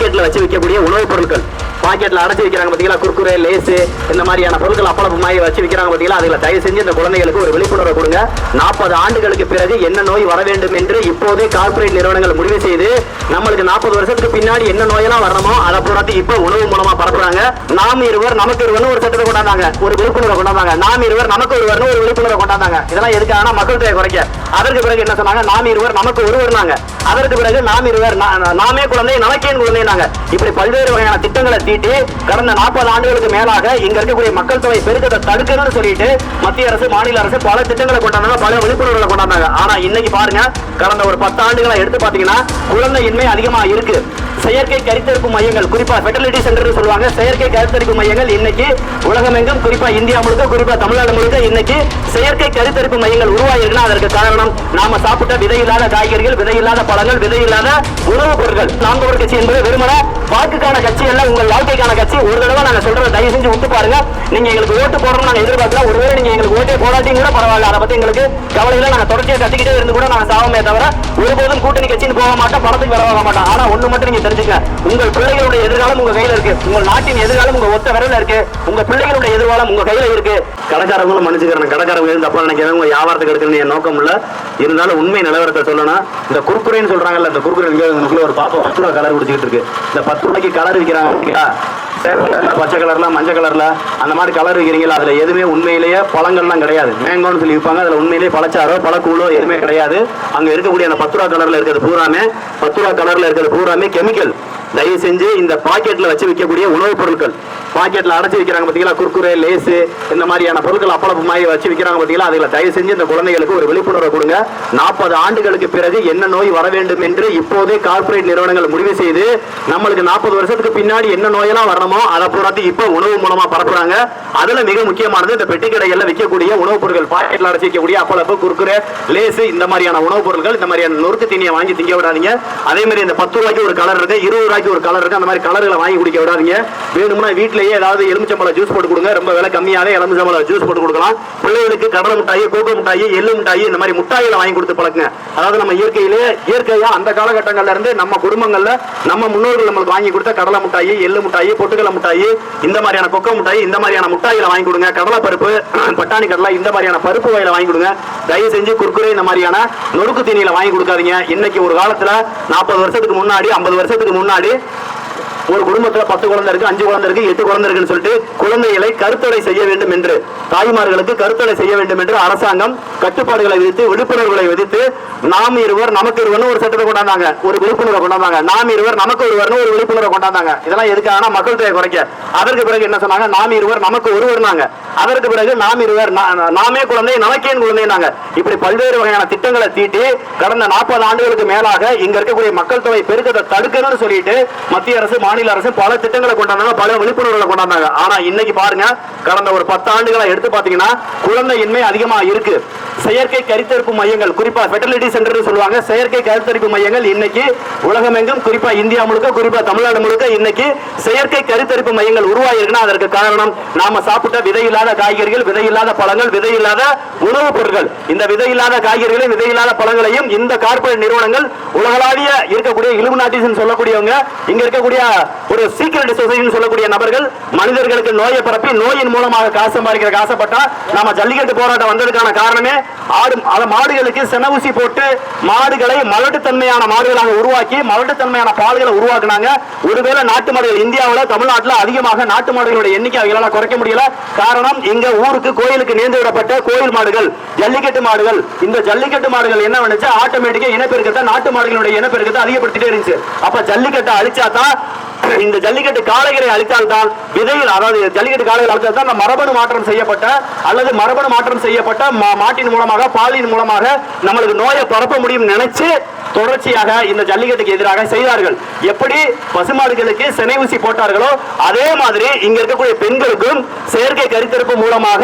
பாக்கெட்ல வச்சு விற்கக்கூடிய உணவுப் பொருட்கள், பாக்கெட்ல அடைச்சு விற்கிறாங்க பாத்தீங்களா, குர்குரே, லேஸ் இந்த மாதிரியான பொருட்கள் அப்பளப்புமாய் வச்சு விற்கிறாங்க பாத்தீங்களா, அதுல தயவு செஞ்சு இந்த குழந்தைகளுக்கு ஒரு விழிப்புணர்வு கொடுங்க. 40 ஆண்டுகளுக்கு பிறகு என்ன நோய் வர வேண்டும் என்று இப்போதே கார்ப்பரேட் நிறுவனங்கள் முடிவு செய்து நம்மளுக்கு 40 வருஷத்துக்கு பின்னாடி என்ன நோயெல்லாம் வரணுமோ அதை பூராத்தி இப்ப உணவு மூலமா பரப்புறாங்க. நாம் இருவர் நமக்கு ஒருவர்னு ஒரு சட்டத்தை கொண்டாந்தாங்க, ஒரு விழிப்புணர்வை கொண்டாந்தாங்க. நாம் இருவர் நமக்கு ஒருவர்னு ஒரு விழிப்புணர்வை கொண்டாந்தாங்க. இதெல்லாம் எதுக்காக? மக்கள் தொகை குறைக்க. அதற்கு பிறகு என்ன சொன்னாங்க? நாம் இருவர் நமக்கு ஒருவர்னாங்க. அதற்கு பிறகு நாம் இருவர் நாமே குழந்தை நமக்கேன் குழந்தைனாங்க. இப்படி பல்வேறு வகையான திட்டங்களை தீட்டி கடந்த 40 ஆண்டுகளுக்கு மேலாக இங்க இருக்கக்கூடிய மக்கள் தொகை பெருக்கத்தை தடுக்கணும்னு சொல்லிட்டு மத்திய அரசு, மாநில அரசு பல திட்டங்களை கொண்டாந்தாங்க, பல விழிப்புணர்வுகளை கொண்டாந்தாங்க. ஆனா இன்னைக்கு பாருங்க, கடந்த ஒரு 10 ஆண்டுகளை எடுத்து பாத்தீங்கன்னா குழந்தையின்மை அதிகமா இருக்கு. செயற்கை கருத்தரிப்பு மையங்கள், குறிப்பா ஃபெர்டிலிட்டி சென்டர் சொல்லுவாங்க, செயற்கை கருத்தரிப்பு மையங்கள் இன்னைக்கு உலகமெங்கும், குறிப்பா இந்தியா முழுக்க, குறிப்பா தமிழ்நாடு முழுக்க இன்னைக்கு செயற்கை கருத்தரிப்பு மையங்கள் உருவாயிருக்குன்னா அதற்கு காரணம் நாம சாப்பிட்ட விதையில்லாத காய்கறிகள், விதையில்லாத பழங்கள், விதையில்லாத உணவுப் பொருட்கள். நாம் தமிழர் கட்சி என்பது வெறுமன வாக்குக்கான கட்சி அல்ல, உங்கள் வாழ்க்கைக்கான கட்சி. ஒரு தடவை நாங்க சொல்றதை தயவு செஞ்சு விட்டு பாருங்க. நீங்க எங்களுக்கு ஓட்டு போடணும் நாங்க எதிர்பார்க்கிறோம். ஒருவேளை நீங்க எங்களுக்கு ஓட்டே போடாட்டியும் கூட பரவாயில்ல, அதை பத்தி எங்களுக்கு கவலையில. நாங்க தொடர்ச்சியா கத்திக்கிட்டே இருந்து கூட நாங்க சாவமே தவிர ஒருபோதும் கூட்டணி கட்சின்னு போக மாட்டோம், பணத்துக்கு வரவாக மாட்டோம். ஆனா ஒண்ணு மட்டும் நீங்க தெரிஞ்சுக்க, உங்கள் பிள்ளைகளுடைய எதிர்காலம் உங்க கையில இருக்கு. உங்கள் நாட்டின் எதிர்காலம் உங்க ஒத்த விரல இருக்கு. உங்க பிள்ளைகளுடைய எதிர்காலம் உங்க கையில இருக்கு. கடைக்காரங்களும் மன்னிச்சுக்கிறேன், கடைக்காரங்க தப்பா நினைக்கிறேன், உங்க வியாபாரத்துக்கு எடுக்கணும் என் நோக்கம் இல்ல. இருந்தாலும் உண்மை நிலவரத்தை சொல்லணும். இந்த குர்குரேன்னு சொல்றாங்கல்ல, இந்த குர்குரே ஒரு பாப்பா 10 ரூபா கலர் குடிச்சிட்டு இருக்கு. இந்த 10 ரூபாய்க்கு கலர் விற்கிறாங்க, பச்சை கலர்ல, மஞ்சள் கலர்ல அந்த மாதிரி கலர் விற்கிறீங்களா, அதுல எதுவுமே உண்மையிலேயே பழங்கள்லாம் கிடையாது. மேங்கோன்னு சொல்லி விற்பாங்க, அதுல உண்மையிலேயே பழச்சாரோ பழக்கூழோ எதுவுமே கிடையாது. அங்க இருக்கக்கூடிய அந்த 10 ரூபா கலர்ல இருக்கிறது பூராமே, 10 ரூபா கலர்ல இருக்கிறது பூராமே கெமிக்கல். தயவு செஞ்சு இந்த பாக்கெட்ல வச்சு விற்கக்கூடிய உணவுப் பொருட்கள், பாக்கெட்ல அடைச்சு விற்கிறாங்க பாத்தீங்களா, குர்குரே, லேஸ் இந்த மாதிரியான பொருட்கள் அப்பளப்புமாய் வச்சு விற்கிறாங்க பாத்தீங்களா, அதுல தயவு செஞ்சு இந்த குழந்தைகளுக்கு ஒரு விழிப்புணர்வை கொடுங்க. 40 ஆண்டுகளுக்கு பிறகு என்ன நோய் வர வேண்டும் என்று இப்போதே கார்ப்பரேட் நிறுவனங்கள் முடிவு செய்து நம்மளுக்கு 40 வருஷத்துக்கு பின்னாடி என்ன நோயெல்லாம் வரணுமோ அதை பூராத்தி இப்ப உணவு மூலமா பரப்புறாங்க. அதுல மிக முக்கியமானது இந்த பெட்டி கடைகள்ல விற்கக்கூடிய உணவுப் பொருட்கள், பாக்கெட்ல அடைச்சு விற்கக்கூடிய அப்பளப்பு, குர்குரே, லேஸ் இந்த மாதிரியான உணவுப் பொருட்கள், இந்த மாதிரியான நொறுக்கு தீனியை வாங்கி திங்க விடாதீங்க. அதே மாதிரி இந்த 10 ரூபாய்க்கு ஒரு கலர் இருக்கு, 20 ரூபாய்க்கு ஒரு கலர் இருக்கு, அந்த மாதிரி கலர்களை வாங்கி குடிக்க விடாதீங்க. வேணும்னா வீட்டிலேயே ஏதாவது எலுமிச்சம்பழம் ஜூஸ் போட்டு கொடுங்க, ரொம்ப விலை கம்மியாவே எலுமிச்சம்பழம் ஜூஸ் போட்டு கொடுக்கலாம். பிள்ளைகளுக்கு கடலை மிட்டாயி, கோகோ மிட்டாயி, எள்ளு மிட்டாயி இந்த மாதிரி முட்டாய்களை வாங்கி கொடுத்து பழக்குங்க. அதாவது நம்ம இயற்கையா அந்த காலகட்டங்கள்ல இருந்து நம்ம குடும்பங்கள்ல நம்ம முன்னோர்கள் நம்மளுக்கு வாங்கி கொடுத்த கடலை மிட்டாயி, எள்ளு மிட்டாயி, பொட்டுக்கடலை மிட்டாயி, இந்த மாதிரியான கொக்கோ மிட்டாய், இந்த மாதிரியான முட்டாய்களை வாங்கி கொடுங்க. கடலை பருப்பு, பட்டாணி கடலை இந்த மாதிரியான பருப்பு வகையில வாங்கி கொடுங்க. தயவு செஞ்சு குர்குரே இந்த மாதிரியான நொறுக்கு தீனியில வாங்கி கொடுக்காதீங்க. இன்னைக்கு ஒரு காலத்துல 40 வருஷத்துக்கு முன்னாடி, 50 வருஷத்துக்கு முன்னாடி ஒரு குடும்பத்துல 10 குழந்தை இருக்கு, 5 குழந்தை இருக்கு, 8 குழந்தை இருக்குன்னு சொல்லிட்டு குழந்தைகளை கருத்தடை செய்ய வேண்டும் என்று, தாய்மார்களுக்கு கருத்தடை செய்ய வேண்டும் என்று அரசாங்கம் கட்டுப்பாடுகளை விதித்து, விழிப்புணர்வுகளை விதித்து நாம் இருவர் நமக்கு ஒருவர்னு ஒரு சட்டத்தை கொண்டாந்தாங்க, ஒரு விழிப்புணர்வை கொண்டாந்தாங்க. நாம் இருவர் நமக்கு ஒருவர்னு ஒரு விழிப்புணர்வை கொண்டாந்தாங்க. இதெல்லாம் எதுக்காக? மக்கள் தொகை குறைக்க. அதற்கு பிறகு என்ன சொன்னாங்க? நாம் இருவர் நமக்கு ஒருவர்னாங்க. அதற்கு பிறகு நாம் இருவர் நாமே குழந்தை நமக்கேன் குழந்தைனாங்க. இப்படி பல்வேறு வகையான திட்டங்களை தீட்டி கடந்த 40 ஆண்டுகளுக்கு மேலாக இங்க இருக்கக்கூடிய மக்கள் தொகை பெருக்கத்தை தடுக்கணும்னு சொல்லிட்டு மத்திய அரசு, மாநில அரசு பல திட்டங்களை கொண்டாந்தாங்க, பல விழிப்புணர்வுகளை கொண்டாந்தாங்க. ஆனா இன்னைக்கு பாருங்க, கடந்த ஒரு 10 ஆண்டுகளை எடுத்து பாத்தீங்கன்னா குழந்தையின்மை அதிகமா இருக்கு. செயற்கை கருத்தரிப்பு மையங்கள், குறிப்பா ஃபெர்டிலிட்டி சென்டர் சொல்லுவாங்க, செயற்கை கருத்தரிப்பு மையங்கள் இன்னைக்கு உலகமெங்கும், குறிப்பா இந்தியா முழுக்க, குறிப்பா தமிழ்நாடு முழுக்க இன்னைக்கு செயற்கை கருத்தரிப்பு மையங்கள் உருவாயிருக்குன்னா அதற்கு காரணம் நாம சாப்பிட்ட விதையில்லாத காய்கறிகள், விதையில்லாத பழங்கள், விதையில்லாத உணவுப் பொருட்கள். இந்த விதையில்லாத காய்கறிகளையும் விதையில்லாத பழங்களையும் இந்த கார்ப்பரேட் நிறுவனங்கள் உலகளாவிய இருக்கக்கூடிய இலுமினாட்டிஸ் சொல்லக்கூடியவங்க, இங்க இருக்கக்கூடிய ஒரு சீக்ரெட் சொசைட்டின்னு சொல்லக்கூடிய நபர்கள் மனிதர்களுக்கு நோயை பரப்பி நோயின் மூலமாக காசு சம்பாதிக்கிறதுக்கு ஆசைப்பட்டா நாம ஜல்லிக்கட்டு போராட்டம் வந்ததுக்கான காரணமே மாடுகளுக்கு செனவூசி போட்டு மாடுகளை மலட்டுத்தன்மையான மாடுகளாக உருவாக்கி மலட்டுத்தன்மையான பால்களை உருவாக்குனாங்க. ஒருவேளை நாட்டு மாடுகள் இந்தியாவில், தமிழ்நாட்டில் அதிகமாக நாட்டு மாடுகளுடைய எண்ணிக்கை அவங்களால குறைக்க முடியல. காரணம், இங்க ஊருக்கு கோயிலுக்கு நேர்ந்து விடப்பட்ட கோயில் மாடுகள், ஜல்லிக்கட்டு மாடுகள். இந்த ஜல்லிக்கட்டு மாடுகள் என்ன பண்ணுச்சு? ஆட்டோமேட்டிக்கா இனப்பெருக்கத்தை, நாட்டு மாடுகளுடைய இனப்பெருக்கத்தை அதிகப்படுத்திட்டே இருந்துச்சு. அப்ப ஜல்லிக்கட்டை அழிச்சாதான், இந்த ஜல்லிக்கட்டு காளைகளை அழித்தால்தான் விதைகள், அதாவது ஜல்லிக்கட்டு காளைகள் அழித்தால்தான் மரபணு மாற்றம் செய்யப்பட்ட அல்லது மரபணு மாற்றம் செய்யப்பட்ட மாட்டின் மூலமாக, பாலின் மூலமாக நம்மளுக்கு நோயை பரப்ப முடியும் நினைச்சு தொடர்ச்சியாக இந்த ஜல்லிக்கட்டுக்கு எதிராக செய்தார்கள். எப்படி பசுமாடுகளுக்கு சினை ஊசி போட்டார்களோ அதே மாதிரி இங்க இருக்கக்கூடிய பெண்களுக்கும் செயற்கை கருத்தரிப்பு மூலமாக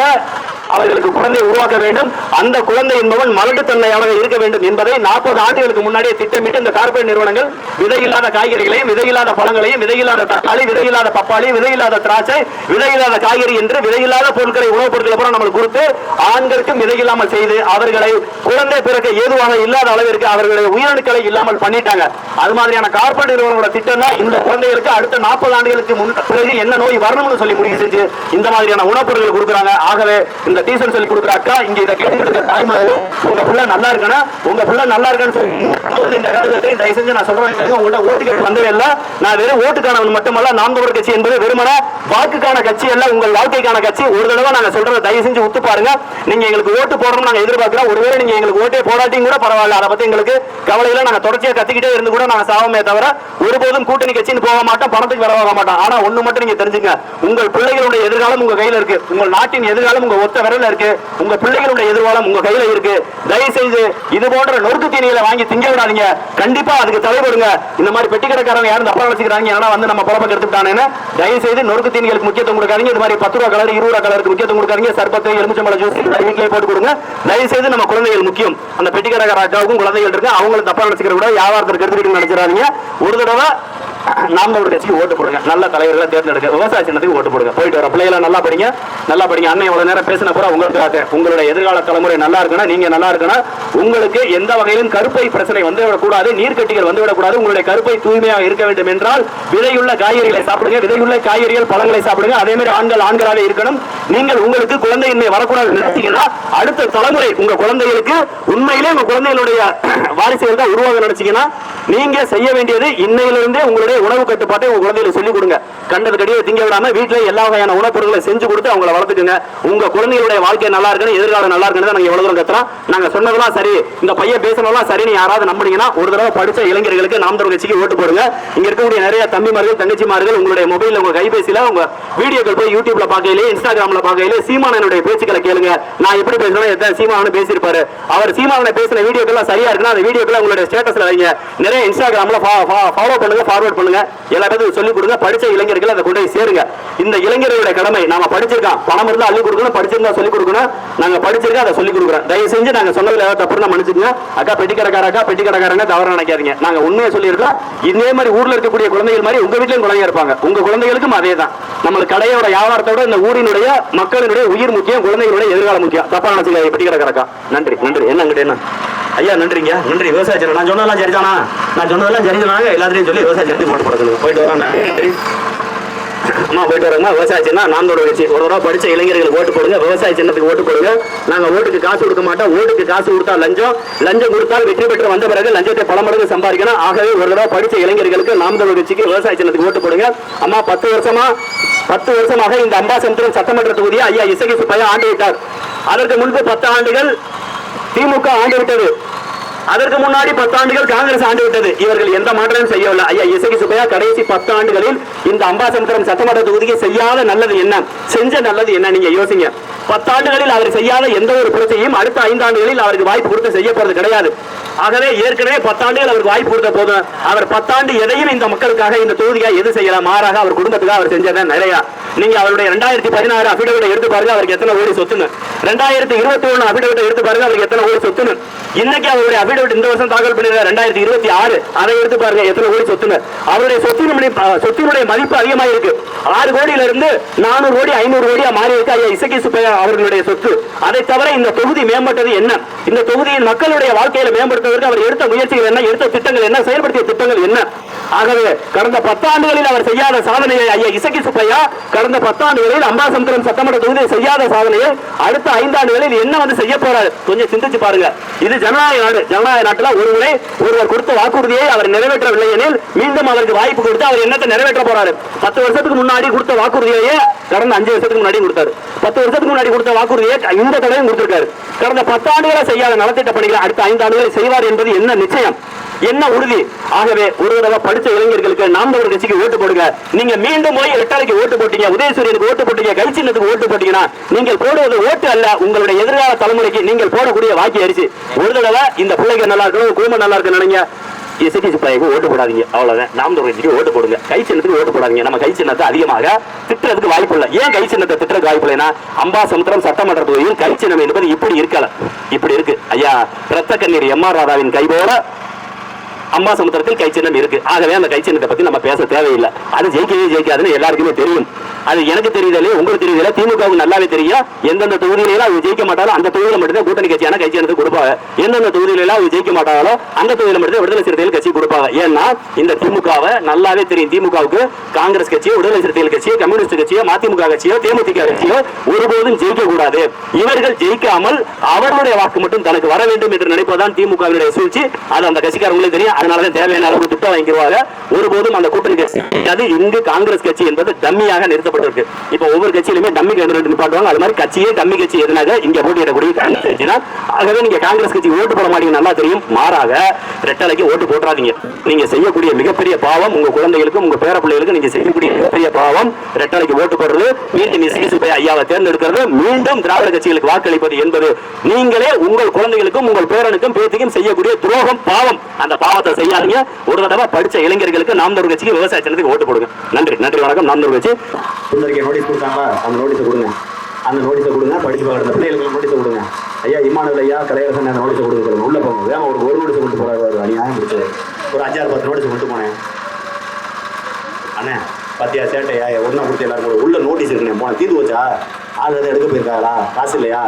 அவர்களுக்கு குழந்தை உருவாக்க வேண்டும். அந்த குழந்தை என்பவன் மலட்டுத்தன்மையாக இருக்க வேண்டும் என்பதை 40 ஆண்டுகளுக்கு முன்னாடியே திட்டமிட்டு இந்த கார்பரேட் நிறுவனங்கள் விதையில்லாத காய்கறிகளையும், விதையில்லாத பழங்களையும், விதையில்லாத தக்காளி, விதையில்லாத பப்பாளி, விதையில்லாத திராட்சை, விதையில்லாத காய்கறி என்று விதையில்லாத பொருட்களை, உணவுப் பொருட்களை பூரா நம்மளுக்கு கொடுத்து ஆண்களுக்கும் விதையில்லாமல் செய்து அவர்களை குழந்தை பிறக்க ஏதுவாக இல்லாத அளவிற்கு அவர்களுடைய உயிரணுக்களை இல்லாமல் பண்ணிட்டாங்க. அது மாதிரியான கார்பரேட் நிறுவனங்களோட திட்டம் தான் இந்த குழந்தைகளுக்கு அடுத்த 40 ஆண்டுகளுக்கு பிறகு என்ன நோய் வரணும்னு சொல்லி முடிவு செஞ்சு இந்த மாதிரியான உணவுப் பொருட்கள் கொடுக்குறாங்க. ஆகவே இந்த டீசல் சொல்லி கொடுக்குற அக்கா, இங்க இதை கேட்டு தாய்மார்கள், உங்க பிள்ளை நல்லா இருக்கணும், உங்க பிள்ளை நல்லா இருக்கான்னு சொல்லி இந்த கருத்தை தயவு செஞ்சு நான் சொல்றேன். உங்கள்ட்ட ஓட்டு கேட்டு வந்தவே இல்லை. நான் வெறும் ஓட்டுக்கானவன் மட்டுமல்ல, நாம் தமிழர் கட்சி என்பது வெறுமன வாக்குக்கான கட்சி அல்ல, உங்கள் வாழ்க்கைக்கான கட்சி. ஒரு தடவை நாங்க சொல்றதை தயவு செஞ்சு ஒத்து பாருங்க. நீங்க எங்களுக்கு ஓட்டு போடணும் நாங்க எதிர்பார்க்கிறோம். ஒருவேளை நீங்க எங்களுக்கு ஓட்டே போடாட்டியும் கூட பரவாயில்ல, அதை பத்தி எங்களுக்கு கவலையில. நாங்க தொடர்ச்சியா கத்திக்கிட்டே இருந்து கூட நாங்க சாவமே தவிர ஒருபோதும் கூட்டணி கட்சின்னு போக மாட்டோம், பணத்துக்கு வரவாக மாட்டோம். ஆனா ஒண்ணு மட்டும் நீங்க தெரிஞ்சுங்க, உங்கள் பிள்ளைகளுடைய எதிர்காலம் உங்க கையில இருக்கு. உங்கள் நாட்டின் எதிர்காலம் உங்க ஒத்த விரல இருக்கு. உங்க பிள்ளைகளுடைய எதிர்காலம் உங்க கையில இருக்கு. தயவு செய்து இது போன்ற நொறுக்கு தீனிகளை வாங்கி திங்க விடாதீங்க. கண்டிப்பா அதுக்கு தலைவருங்க. இந்த மாதிரி பெட்டி கடைக்காரங்க யாரும் தப்பா வச்சுக்கிறாங்க, ஏன்னா வந்து நம்ம பொழப்ப எடுத்துட்டானேன்னு தயவு செய்து நொறுக்கு தீனிகளுக்கு முக்கியத்துவம் கொடுக்காதீங்க. இது மாதிரி 10 ரூபா கலர், 20 ரூபா கலருக்கு முக்கியத்துவம் கொடுக்காதீங்க. சர்பத்து, எலுமிச்சம்பழ ஜூஸ் வீட்டிலே போட்டு கொடுங்க. தயவு செய்து நம்ம குழந்தைகள் முக்கியம். அந்த பெட்டி கடைக்காரருக்கும் குழந்தைகள் இருக்கு, அவங்களும் தப்பா நினைச்சுக்கிற கூட வியாபாரத்திற்கு எடுத்துக்கிட்டு நினைச்சிடாதீங்க. ஒரு தடவை நாம் தமிழர் கட்சிக்கு ஓட்டு போடுங்க. நல்ல தலைவர்களை தேர்ந்தெடுக்க, விவசாய சின்னத்துக்கு ஓட்டு போடுங்க. போயிட்டு வர பிள்ளைகளை நல்லா படிங்க, நல்லா படிங்க. அண்ணன் இவ்வளவு நேரம் பேசின பூரா உங்களுக்கு உங்களுடைய எதிர்கால தலைமுறை நல்லா இருக்கணும், நீங்க நல்லா இருக்கணும். உங்களுக்கு எந்த வகையிலும் கருப்பை பிரச்சனை வந்துவிடக்கூடாது, நீர்க்கட்டிகள் வந்துவிடக்கூடாது. உங்களுடைய கருப்பை தூய்மையாக இருக்க வேண்டும் என்றால் விதையுள்ள காய்கறிகளை சாப்பிடுங்க, விதையுள்ள காய்கறிகள், பழங்களை சாப்பிடுங்க. அதே மாதிரி ஆண்களாக இருக்கணும். நீங்கள் உங்களுக்கு குழந்தையின்மை வரக்கூடாது நினைச்சீங்கன்னா அடுத்த தலைமுறை உங்க குழந்தைகளுக்கு உண்மையிலே உங்க குழந்தைகளுடைய வாரிசுகள் தான் உருவாக நினைச்சீங்கன்னா நீங்க செய்ய வேண்டியது இன்னையிலிருந்தே உங்களுடைய உணவு கட்டுப்பாட்டை உங்க குழந்தைகளுக்கு சொல்லிக் கொடுங்க. கண்டது கடியை திங்க விடாம வீட்டுல எல்லா வகையான உணவுப் பொருட்களை செஞ்சு கொடுத்து அவங்களை வளர்த்துக்குங்க. உங்க குழந்தைகளுடைய வாழ்க்கை நல்லா இருக்கணும், எதிர்காலம் நல்லா இருக்கணும். நாங்க எவ்வளவு தூரம் கத்துறோம், நாங்க சொன்னதெல்லாம் சரி, இந்த பையன் பேசணும் சரின்னு யாராவது நம்பினீங்கன்னா ஒரு தடவை படிச்ச இளைஞர்களுக்கு நாம் தமிழர் கட்சிக்கு ஓட்டு போடுங்க. இங்க இருக்கக்கூடிய நிறைய தம்பிமார்கள், தங்கச்சிமார்கள் உங்களுடைய மொபைல்ல, உங்க கைபேசியில உங்க வீடியோக்கள் போய் யூடியூப்ல பாக்கையிலே, இன்ஸ்டாகிராம்ல பாக்கையிலே சீமானனுடைய பேச்சுக்களை கேளுங்க. நான் எப்படி பேசுறேன், சீமானன் பேசியிருப்பாரு. அவர் சீமானனை பேசின வீடியோக்கெல்லாம் சரியா இருக்குன்னா அந்த வீடியோக்களை உங்களுடைய ஸ்டேட்டஸ்ல வைங்க. நிறைய இன்ஸ்டாகிராம்ல ஃபாலோ பண்ணுங்க, ஃபார்வர்ட் பண்ணுங்க. எல்லாத்தையும் சொல்லிக் கொடுங்க. படிச்ச இளைஞர்கள் அதை கொண்டு போய் சேருங்க. இந்த இளைஞர்களுடைய கடமை, நாம படிச்சிருக்கோம், பணம் இருந்தா அள்ளி கொடுக்கணும், படிச்சிருந்தா சொல்லிக் கொடுக்கணும். நாங்க படிச்சிருக்கோம், அதை சொல்லிக் கொடுக்குறோம். தயவு செஞ்சு நாங்க சொன்னதுல ஏதாவது தப்புன்னு மன்னிச்சுங்க. அக்கா பெட்டி கடைக்காரங்க தவறு நினைக்காதீங்க. நாங்க உண்மையை சொல்லியிருக்கோம். இதே மாதிரி ஊர்ல இருக்கக்கூடிய குழந்தைகள் மாதிரி உங்க வீட்லயும் குழந்தைங்க இருப்பாங்க, உங்க குழந்தைகளுக்கும் அதே தான். நம்மளுக்கு கடையோட வியாபாரத்தோட இந்த ஊரினுடைய மக்களினுடைய உயிர் முக்கியம், குழந்தைகளுடைய எதிர்காலம் முக்கியம். தப்பா நினைச்சுக்க பெட்டி கடைக்காரக்கா. நன்றி நன்றி. என்ன ஐயா, நன்றிங்க, நன்றி. விவசாய நான் சொன்னதெல்லாம் சரிதானா? நான் சொன்னதெல்லாம் சரிதானாங்க எல்லாத்தையும் சொல்லி விவசாய சேர்த்து போட்டு போடுறது. போயிட்டு வராங்க, போயிட்டு வராங்க. விவசாய சின்னம் நாம் தமிழர் கட்சி. ஒரு தடவை படிச்ச இளைஞர்களுக்கு ஓட்டு போடுங்க, விவசாய சின்னத்துக்கு ஓட்டு போடுங்க. நாங்க ஓட்டுக்கு காசு கொடுக்க மாட்டோம். ஓட்டுக்கு காசு கொடுத்தா லஞ்சம் கொடுத்தால் வெற்றி பெற்று வந்த பிறகு லஞ்சத்தை பல மடங்கு சம்பாதிக்கணும். ஆகவே ஒரு தடவை படிச்ச இளைஞர்களுக்கு நாம் தமிழர் கட்சிக்கு விவசாய சின்னத்துக்கு ஓட்டு போடுங்க. அம்மா 10 வருஷமாக இந்த அம்பாசமுத்திரம் சட்டமன்ற தொகுதியை ஐயா இசகி சுப்பையா ஆண்டு விட்டார். அதற்கு முன்பு 10 ஆண்டுகள் திமுக ஆண்டு விட்டது. அதற்கு முன்னாடி 10 ஆண்டுகள் காங்கிரஸ் ஆண்டு விட்டது. இவர்கள் எந்த மாற்றமும் செய்யவில்லை. ஐயா இசகி சுப்பையா கடைசி 10 ஆண்டுகளில் இந்த அம்பாசமுத்திரம் சட்டமன்ற தொகுதிக்கு செய்யாத நல்லது என்ன, செஞ்ச நல்லது என்ன, நீங்க யோசிங்க. 10 ஆண்டுகளில் அவர் செய்யாத எந்த ஒரு பிரச்சனையும் அடுத்த 5 ஆண்டுகளில் அவருக்கு வாய்ப்பு கொடுத்து செய்ய போறது கிடையாது. ஆகவே ஏற்கனவே 10 ஆண்டுகள் அவருக்கு வாய்ப்பு கொடுத்த போதும் அவர் 10 ஆண்டு எதையும் இந்த மக்களுக்காக, இந்த தொகுதிக்காக எது செய்யலாம், மாறாக அவர் குடும்பத்துக்காக அவர் செஞ்சதான் நிறைய. நீங்க அவருடைய 2016 அபிடவிட்டை எடுத்து பாருங்க, அவருக்கு எத்தனை கோடி சொத்துன்னு. 2021 அபிடவிட்டை எடுத்து பாருங்க, அவருக்கு எத்தனை கோடி சொத்துன்னு. இன்னைக்கு அவருடைய அபிடவிட் இந்த வருஷம் தாக்கல் பண்ணிருக்காரு 2026, அதை எடுத்து பாருங்க எத்தனை கோடி சொத்துன்னு. அவருடைய சொத்தினுடைய மதிப்பு அதிகமாக இருக்கு. 6 கோடியில இருந்து 400 கோடி 500 கோடியா மாறி இருக்கு ஐயா இசகி சுப்பையா அவர்களுடைய சொத்து. அதை தவிர இந்த தொகுதி மேம்பட்டது என்ன, இந்த தொகுதியின் மக்களுடைய வாழ்க்கையில மேம்படுத்துவதற்கு அவர் எடுத்த முயற்சிகள் என்ன, எடுத்த திட்டங்கள் என்ன, செயல்படுத்திய திட்டங்கள் என்ன. ஆகவே கடந்த 10 ஆண்டுகளில் அவர் செய்யாத சாதனையை ஐயா இசகி சுப்பையா கடந்த 10 ஆண்டுகளில் அம்பாசமுத்திரம் சட்டமன்ற தொகுதியில் செய்யாத சாதனையை அடுத்த 5 ஆண்டுகளில் என்ன வந்து செய்ய போறாரு கொஞ்சம் சிந்திச்சு பாருங்க. இது ஜனநாயக நாடு. ஜனநாயக நாட்டில் ஒருமுறை ஒருவர் கொடுத்த வாக்குறுதியை அவர் நிறைவேற்றவில்லை எனில் மீண்டும் அவருக்கு வாய்ப்பு கொடுத்து அவர் என்னத்தை நிறைவேற்ற போறாரு. 10 வருஷத்துக்கு முன்னாடி கொடுத்த வாக்குறுதியை கடந்த 5 வருஷத்துக்கு முன்னாடி கொடுத்தாரு. 10 வருஷத்துக்கு முன்னாடி கொடுத்த வாக்குறுதியை இந்த தடவையும் கொடுத்திருக்காரு. கடந்த 10 ஆண்டுகளை செய்யாத நலத்திட்ட பணிகளை அடுத்த 5 ஆண்டுகளை செய்வார் என்பது என்ன நிச்சயம், என்ன உறுதி? ஆகவே ஒரு தடவை படிச்ச இளைஞர்களுக்கு நாம் தமிழர் கட்சிக்கு ஓட்டு போடுங்க. நீங்க மீண்டும் போய் ரெட்டாலைக்கு ஓட்டு போட்டீங்க, உதயசூரியனுக்கு ஓட்டு போட்டீங்க, கைச்சின்னத்துக்கு ஓட்டு போட்டீங்கன்னா நீங்கள் போடுவது ஓட்டு அல்ல, உங்களுடைய எதிர்கால தலைமுறைக்கு நீங்கள் போடக்கூடிய வாக்கி அரிசி. ஒரு தடவை இந்த பிள்ளைங்க நல்லா இருக்கணும், குடும்பம் நல்லா இருக்கு நினைங்க. எஸ்டிசி பையனுக்கு ஓட்டு போடாதீங்க, அவ்வளவுதான். நாம் தமிழர் கட்சிக்கு ஓட்டு போடுங்க. கை சின்னத்துக்கு ஓட்டு போடாதீங்க. நம்ம கை சின்னத்தை அதிகமாக திட்டுறதுக்கு வாய்ப்பு இல்லை. ஏன் கை சின்னத்தை திட்டுறதுக்கு வாய்ப்பு இல்லைன்னா, அம்பாசமுத்திரம் சட்டமன்ற தொகுதியில் கை சின்னம் என்பது இப்படி இருக்கல, இப்படி இருக்கு. ஐயா ரத்த கண்ணீர் எம்.ஆர். ராதாவின் கை போல அம்பாசமுத்திரத்தில் கை சின்னம் இருக்கு. ஆகவே அந்த கை சின்னத்தை பத்தி நம்ம பேச தேவையில்லை. அது ஜெயிக்கவே ஜெயிக்காதுன்னு எல்லாருக்குமே தெரியும். அது எனக்கு தெரியுதே, உங்களுக்கு தெரியுதா, திமுகவுக்கு நல்லாவே தெரியும். எந்தெந்த தொகுதியில அவங்க ஜெயிக்க மாட்டாலும் அந்த தொகுதியில மட்டும்தான் கூட்டணி கட்சியான கை சின்னத்தை கொடுப்பாங்க. எந்தெந்த தொகுதியில அவங்க ஜெயிக்க மாட்டாங்களோ அந்த தொகுதியில மட்டும் விடுதலை சிறுத்தைகள் கட்சி கொடுப்பாங்க. ஏன்னா இந்த திமுகவை நல்லாவே தெரியும். திமுகவுக்கு காங்கிரஸ் கட்சியோ, விடுதலை சிறுத்தைகள் கட்சியோ, கம்யூனிஸ்ட் கட்சியோ, மதிமுக கட்சியோ, தேமுதிக கட்சியோ ஒருபோதும் ஜெயிக்க கூடாது. இவர்கள் ஜெயிக்காமல் அவர்களுடைய வாக்கு மட்டும் தனக்கு வர வேண்டும் என்று நினைப்பதுதான் திமுகவினுடைய சூழ்ச்சி. அது அந்த கட்சிக்காரங்களுக்கு தெரியும். அதனாலதான் தேவையான அளவு திட்டம் வாங்கிடுவாங்க. ஒருபோதும் அந்த கூட்டணி கட்சி அது இங்கு காங்கிரஸ் கட்சி என்பது டம்மியாக நிறுத்தப்பட்டிருக்கு. இப்ப ஒவ்வொரு கட்சியிலுமே டம்மி கேண்டிடேட் நிப்பாட்டுவாங்க. அது மாதிரி கட்சியே டம்மி கட்சி எதுனாக இங்க போட்டியிடக்கூடிய காங்கிரஸ் கட்சி தான். ஆகவே நீங்க காங்கிரஸ் கட்சி ஓட்டு போட மாட்டீங்க நல்லா தெரியும். மாறாக ரெட்டலைக்கு ஓட்டு போட்டுறாதீங்க. நீங்க செய்யக்கூடிய மிகப்பெரிய பாவம், உங்க குழந்தைகளுக்கும் உங்க பேர பிள்ளைகளுக்கும் நீங்க செய்யக்கூடிய மிகப்பெரிய பாவம் ரெட்டலைக்கு ஓட்டு போடுறது, மீண்டும் எஸ்டிசி ஐயாவை தேர்ந்தெடுக்கிறது, மீண்டும் திராவிட கட்சிகளுக்கு வாக்களிப்பது என்பது நீங்களே உங்கள் குழந்தைகளுக்கும் உங்கள் பேரனுக்கும் பேத்திக்கும் செய்யக்கூடிய துரோகம், பாவம். அந்த பாவத்தை செய்யாதீங்க. ஒரு தடவை படிச்ச இளைஞர்களுக்கு நாம் தமிழர் கட்சிக்கு விவசாய சின்னத்துக்கு ஓட்டு போடுங்க. நன்றி, நன்றி, வணக்கம். நாம் தமிழர் கட்சி நோட்டீஸ் கொடுத்தாங்களா, அந்த நோட்டீஸை கொடுங்க. அந்த நோட்டீஸை கொடுங்க, படிச்சு பார்க்குற பிள்ளைகளுக்கு நோட்டீஸை கொடுங்க. ஐயா இம்மானுவல் ஐயா கலையரசன் அந்த நோட்டீஸை கொடுங்க. உள்ள போங்க. வேமா ஒரு நோட்டீஸை கொண்டு போறாரு. அநியாயம் பிடிச்சது. ஒரு 5-10 நோட்டீஸ் கொண்டு போனேன். அண்ணே பத்தியா சேட்டையா ஒன்றா கொடுத்து எல்லாரும் கூட உள்ள நோட்டீஸ் இருக்குண்ணே. போன தீர்வு வச்சா ஆள் எதாவது எடுக்க போயிருக்காங்களா? காசு இல்லையா?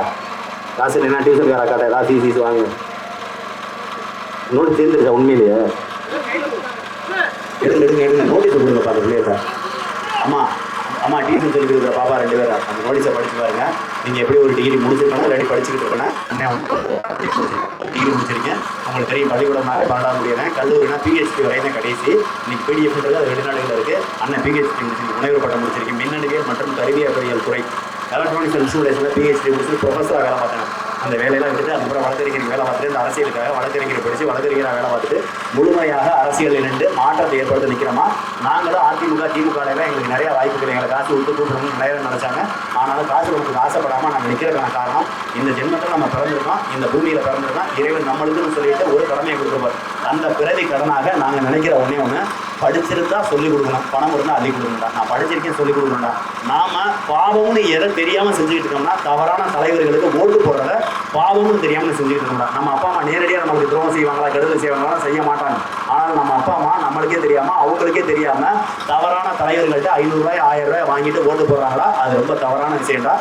காசு இல்லைன்னா டியூஷன்கார காட்ட ஏதாவது ஃபீஸ் வாங்க. நோட்டீஸ் தீர்ந்துருக்கா? உண்மையிலேயே எடுங்க நோட்டீஸை கொடுங்க. பார்த்து பிள்ளைய அம்மா அம்மா டியூஷன் சொல்லி கொடுக்குற பாப்பா 2 பேர் அந்த நோட்டீஸை படிச்சு பாருங்க. நீங்கள் எப்படி ஒரு டிகிரி முடிச்சிருக்கணும், இல்லாட்டி படிச்சுக்கிட்டு இருக்கணும். டிகிரி முடிச்சிருக்கேன். உங்களுக்கு தெரியும் பள்ளிக்கூடம் 12ஆம் முடியறேன். கல்லூரினா பிஹெச்டி வரையும் கடைசி. இன்னைக்கு பிடிஎஃப்ன்றது அது வெளிநாடுகளில் இருக்குது. அண்ணன் பிஹெச்டி முடிச்சிருக்கு, முனைவர் பட்டம் முடிச்சிருக்கேன். மின்னணுவியல் மற்றும் கருவியல் துறை எலக்ட்ரானிக்ஸ் இன்ஸ்டியூஷனில் பிஹெச்டி முடிச்சு ப்ரொஃபஸராக வேலை பார்த்தேன். அந்த வேலையெல்லாம் விட்டு அதுக்கப்புறம் வழக்கறிஞர் வேலை பார்த்துட்டு இந்த அரசியலுக்காக வழக்கறிஞர் படித்து வழக்கறிஞராக வேலை பார்த்துட்டு முழுமையாக அரசியலில் நின்று மாற்றத்தை ஏற்படுத்த நிற்கிறோமா. நாங்களும் அதிமுக திமுகலாம் எங்களுக்கு நிறைய வாய்ப்புகள், எங்களை காசு விட்டு கூப்பிடணும்னு நிறைய நினைச்சாங்க. ஆனாலும் காசு கொடுத்து ஆசைப்படாமல் நாங்கள் நிற்கிறதுக்கான காரணம் இந்த ஜென்மத்தில் நம்ம பிறந்திருக்கோம், இந்த பூமியில் பிறந்திருக்கோம். இறைவன் நம்மளுக்குன்னு சொல்லிட்டு ஒரு கடமையை கொடுத்துருப்பார். அந்த பிறவி கடனாக நாங்கள் நினைக்கிற ஒன்று படிச்சிருந்தா சொல்லிக் கொடுக்கணும், பணம் இருந்தால் அள்ளி கொடுக்கணும்டா. நான் படிச்சிருக்கேன் சொல்லிக் கொடுக்கணும்டா. நாம பாவம்னு எதை தெரியாமல் செஞ்சுக்கிட்டு இருக்கோம்னா, தவறான தலைவர்களுக்கு ஓட்டு போடுறத பாவம்னு தெரியாமல் செஞ்சுக்கிட்டு இருக்கோம்டா. நம்ம அப்பா அம்மா நேரடியாக நம்மளுக்கு துரோகம் செய்வாங்களா, கெடுதல் செய்வாங்களா? செய்ய மாட்டாங்க. ஆனால் நம்ம அப்பா அம்மா நம்மளுக்கே தெரியாமல் அவங்களுக்கே தெரியாமல் தவறான தலைவர்கள்ட்ட 500 ரூபாய் 1000 ரூபாய் வாங்கிட்டு ஓட்டு போடுறாங்களா? அது ரொம்ப தவறான விஷயம்டா.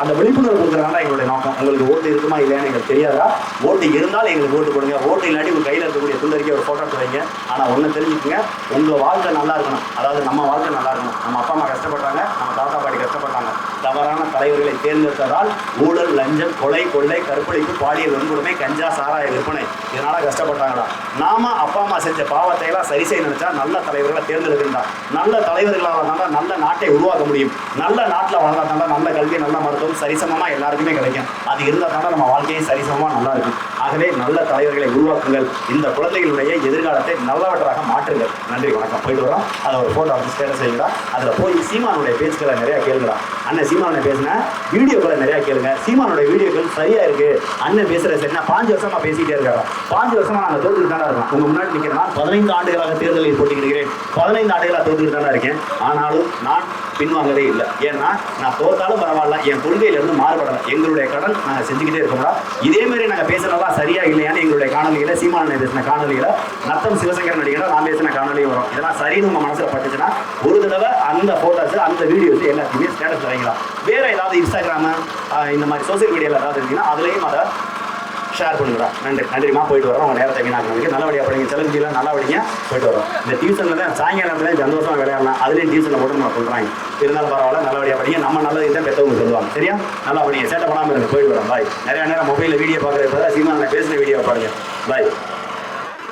அந்த விழிப்புணர்வு கொடுக்குறாங்களா எங்களுடைய நோக்கம். உங்களுக்கு ஓட்டு இருக்குமா இல்லையான்னு எங்களுக்கு தெரியாதா? ஓட்டு இருந்தால் எங்களுக்கு ஓட்டு போடுங்க. ஓட்டு இல்லாட்டி உங்கள் கையில் இருக்கக்கூடிய துண்டறிக்கை ஒரு ஃபோட்டோ எடுத்து வைங்க. ஆனால் ஒன்று தெரிஞ்சுக்கங்க, உங்கள் வாழ்க்கை நல்லா இருக்கணும். அதாவது நம்ம வாழ்க்கை நல்லா இருக்கணும். நம்ம அப்பா அம்மா கஷ்டப்பட்டாங்க, நம்ம தாத்தா பாட்டி கஷ்டப்பட்டாங்க. தவறான தலைவர்களை தேர்ந்தெடுத்ததால் ஊழல், லஞ்சம், கொலை, கொள்ளை, கற்பழிப்பு, பாலியல் வன்கொடுமை, கஞ்சா, சாராய விற்பனை இதனால கஷ்டப்பட்டாங்களா? நாம அப்பா அம்மா செஞ்ச பாவத்தை எல்லாம் சரி செய்ய நினைச்சா நல்ல தலைவர்களை தேர்ந்தெடுக்கின்றா. நல்ல தலைவர்களால் தான் நல்ல நாட்டை உருவாக்க முடியும். நல்ல நாட்டில் வாழ்ந்தா தான் நல்ல கல்வி, நல்ல மருத்துவம் சரிசமமா எல்லாருக்குமே கிடைக்கும். அது இருந்தால் தான் நம்ம வாழ்க்கையும் சரிசமமா நல்லா இருக்கும். ஆகவே நல்ல தலைவர்களை உருவாக்குங்கள். இந்த குழந்தைகளுடைய எதிர்காலத்தை நல்லவற்றாக மாற்றுங்கள். நன்றி, வணக்கம். போயிட்டு வரோம். அதை ஒரு ஃபோட்டோ வந்து ஸ்டேட்டஸ் செய்யுங்களா. அதில் போய் சீமானுடைய பேச்சுக்களை நிறையா கேளுங்களா. அண்ணன் சீமானுடைய பேசின வீடியோக்களை நிறையா கேளுங்க. சீமானுடைய வீடியோக்கள் சரியா இருக்கு. அண்ணன் பேசுகிற சரினா 5 வருஷமா பேசிக்கிட்டே இருக்காங்க. 5 வருஷமா நாங்கள் தோற்றுக்கிட்டு தானே இருக்கோம். உங்க முன்னாடி நிற்கிறேன்னா 15 ஆண்டுகளாக தேர்தலில் போட்டிக்கிறேன். 15 ஆண்டுகளாக தோற்றுக்கிட்டு தானே இருக்கேன். ஆனாலும் நான் பின்வாங்கவே இல்லை. ஏன்னா நான் தோத்தாலும் பரவாயில்ல, என் கொள்கையிலிருந்து மாறுபடலை. எங்களுடைய கடன் நாங்கள் செஞ்சுக்கிட்டே இருக்கோம்டா. இதேமாரி நாங்கள் பேசுனதெல்லாம் சரியா இல்லையான்னு எங்களுடைய காணொலிகளை, சீமானனை பேசின காணொலிகளை, நத்தம் சிவசங்கரன் நடிகரை நான் பேசின காணொலியும் வரும். இதெல்லாம் சரின்னு உங்கள் மனசில் பட்டுச்சுன்னா ஒரு தடவை அந்த ஃபோட்டோஸ், அந்த வீடியோஸ் எல்லாத்தையுமே ஸ்டேட்டஸ் வைக்கலாம். வேறு ஏதாவது இன்ஸ்டாகிராமு இந்த மாதிரி சோசியல் மீடியாவில் ஏதாவது இருந்தீங்கன்னா அதுலேயும் அதை ஷேர் பண்ணுறா. நன்றிமா. போயிட்டு வரோம். உங்கள் நேரத்தை வீணாக்கிறதுக்கு நல்லபடியாக படிங்க. செலவுலாம் நல்லா படிங்க. போயிட்டு வரோம். இந்த டியூஷனில் தான் சாயங்காலத்தில் சந்தோஷமாக விளையாடலாம். அதுலேயும் டியூஷனில் போட்டு நம்ம சொல்கிறாங்க. இருந்தாலும் பரவாயில்ல, நல்லபடியாக படிங்க. நம்ம நல்லது தான் பெற்றவங்க சொல்லுவாங்க. சரியா? நல்லா படிங்க. சேட்டை பண்ணாமல் இருங்க. போயிட்டு வரோம். பாய். நிறையா நேரம் மொபைலில் வீடியோ பார்க்குறது சீமானில் பேசின வீடியோ பாருங்க. பாய்.